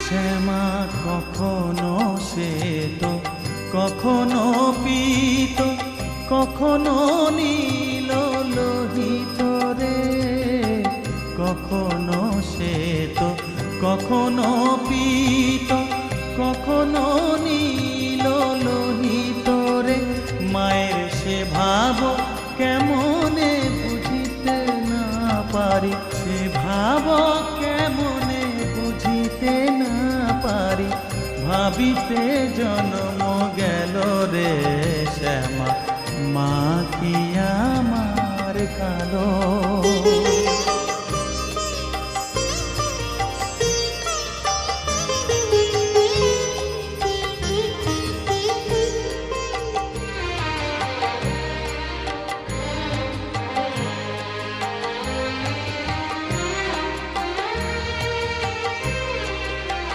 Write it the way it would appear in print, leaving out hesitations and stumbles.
শ্যামা কখনো শ্বেত, কখনো পীত, কখনো নীল লোহিত রে। কখনো শ্বেত, কখনো পীত, কখনো নীল লোহিত রে। মায়ের সে ভাব কেমনে বুঝিতে না পারি, সে ভাব কেমনে বুঝিতে না পারি। ভাবিতে জন্ম গেল রে শ্যামা, মা কি আমার কালো।